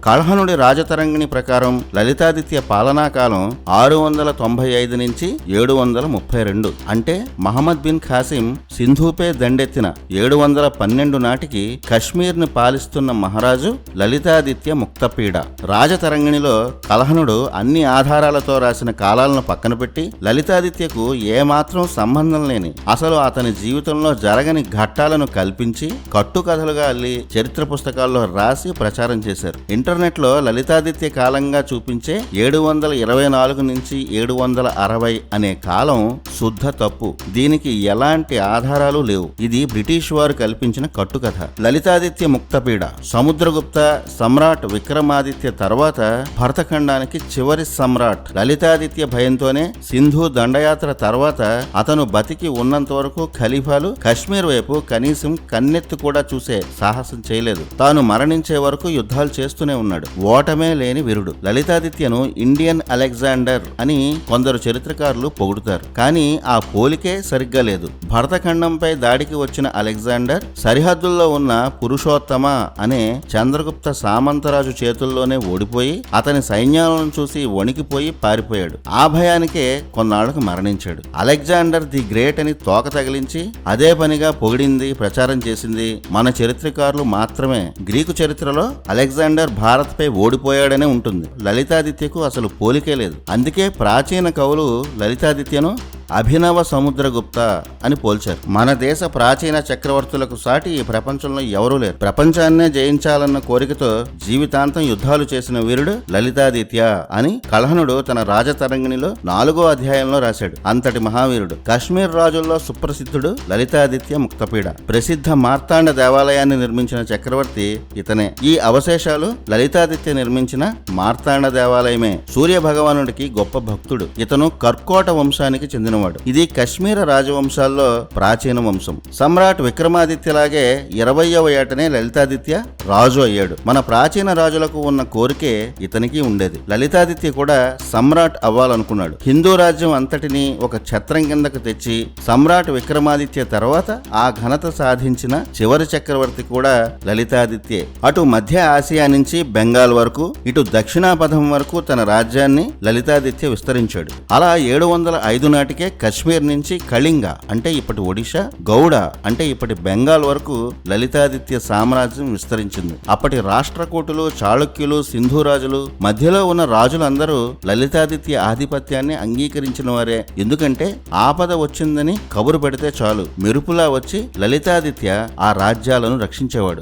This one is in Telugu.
కల్హణుడి రాజతరంగిణి ప్రకారం లలితాదిత్య పాలనాకాలం 695 నుంచి 732. అంటే మహమ్మద్ బిన్ ఖాసిం సింధూపై దండెత్తిన 712 నాటికి కశ్మీర్ని పాలిస్తున్న మహారాజు లలితాదిత్య ముక్తపీడ. రాజతరంగిణిలో కల్హణుడు అన్ని ఆధారాలతో రాసిన కాలాలను పక్కన పెట్టి లలితాదిత్యకు ఏమాత్రం సంబంధం లేని, అసలు అతని జీవితంలో జరగని ఘట్టాలను కల్పించి కట్టుకథలుగా అల్లి చరిత్ర పుస్తకాల్లో రాసి ప్రచారం చేశారు. ఇంటర్నెట్ లో లలితాదిత్య కాలంగా చూపించే 724 నుంచి 760 అనే కాలం శుద్ధ తప్పు. దీనికి ఎలాంటి ఆధారాలు లేవు. ఇది బ్రిటిష్ వారు కల్పించిన కట్టుకథ. లలితాదిత్య ముక్తపీడ సముద్రగుప్త సమ్రాట్ విక్రమాదిత్య తర్వాత భరతఖండానికి చివరి సమ్రాట్. లలితాదిత్య భయంతోనే సింధు దండయాత్ర తర్వాత అతను బతికి ఉన్నంత వరకు ఖలీఫాలు కశ్మీర్ వైపు కనీసం కన్నెత్తి కూడా చూసే సాహసం చేయలేదు. తాను మరణించే వరకు యుద్ధాలు చేస్తూనే ఉన్నాడు. ఓటమే లేని వీరుడు. లలితాదిత్యను ఇండియన్ అలెగ్జాండర్ అని కొందరు చరిత్రకారులు పొగుడుతారు. కానీ ఆ పోలికే సరిగ్గా లేదు. భరతఖండంపై దాడికి వచ్చిన అలెగ్జాండర్ సరిహద్దుల్లో ఉన్న పురుషోత్తమ అనే చంద్రగుప్త సామంతరాజు చేతుల్లోనే ఓడిపోయి అతని సైన్యాలను చూసి వణికిపోయి పారిపోయాడు. ఆ భయానికే కొన్నాళ్లకు మరణించాడు. అలెగ్జాండర్ ది గ్రేట్ అని తోక తగిలించి అదే పనిగా పొగిడింది, ప్రచారం చేసింది మన చరిత్రకారులు మాత్రమే. గ్రీకు చరిత్రలో అలెగ్జాండర్ భారత్ పై ఓడిపోయాడనే ఉంటుంది. లలితాదిత్యకు అసలు పోలికే లేదు. అందుకే ప్రాచీన కవులు లలితాదిత్యను అభినవ సముద్రగుప్త అని పోల్చారు. మన దేశ ప్రాచీన చక్రవర్తులకు సాటి ఈ ప్రపంచంలో ఎవరూ లేరు. ప్రపంచాన్నే జయించాలన్న కోరికతో జీవితాంతం యుద్ధాలు చేసిన వీరుడు లలితాదిత్య అని కల్హణుడు తన రాజతరంగిణిలో 4వ అధ్యాయంలో రాశాడు. అంతటి మహావీరుడు. కాశ్మీర్ రాజుల్లో సుప్రసిద్ధుడు లలితాదిత్య ముక్తపీడ. ప్రసిద్ధ మార్తాండ దేవాలయాన్ని నిర్మించిన చక్రవర్తి ఇతనే. ఈ అవశేషాలు లలితాదిత్య నిర్మించిన మార్తాండ దేవాలయమే. సూర్య భగవానుడికి గొప్ప భక్తుడు. ఇతను కర్కోట వంశానికి చెందిన. ఇది కశ్మీర రాజవంశాల్లో ప్రాచీన వంశం. సమ్రాట్ విక్రమాదిత్యలాగే 20వ ఏటనే లలితాదిత్య రాజు అయ్యాడు. మన ప్రాచీన రాజులకు ఉన్న కోరికే ఇతనికి ఉండేది. లలితాదిత్య కూడా సమ్రాట్ అవ్వాలనుకున్నాడు. హిందూ రాజ్యం అంతటిని ఒక ఛత్రం కిందకు తెచ్చి సమ్రాట్ విక్రమాదిత్య తర్వాత ఆ ఘనత సాధించిన చివరి చక్రవర్తి కూడా లలితాదిత్యే. అటు మధ్య ఆసియా నుంచి బెంగాల్ వరకు, ఇటు దక్షిణాపథం వరకు తన రాజ్యాన్ని లలితాదిత్య విస్తరించాడు. అలా 705 నాటికే కశ్మీర్ నుంచి కళింగ అంటే ఇప్పటి ఒడిషా, గౌడ అంటే ఇప్పటి బెంగాల్ వరకు లలితాదిత్య సామ్రాజ్యం విస్తరించింది. అప్పటి రాష్ట్రకూటులు, చాళుక్యులు, సింధు రాజులు, మధ్యలో ఉన్న రాజులందరూ లలితాదిత్య ఆధిపత్యాన్ని అంగీకరించిన వారే. ఎందుకంటే ఆపద వచ్చిందని కబురు పెడితే చాలు మెరుపులా వచ్చి లలితాదిత్య ఆ రాజ్యాలను రక్షించేవాడు.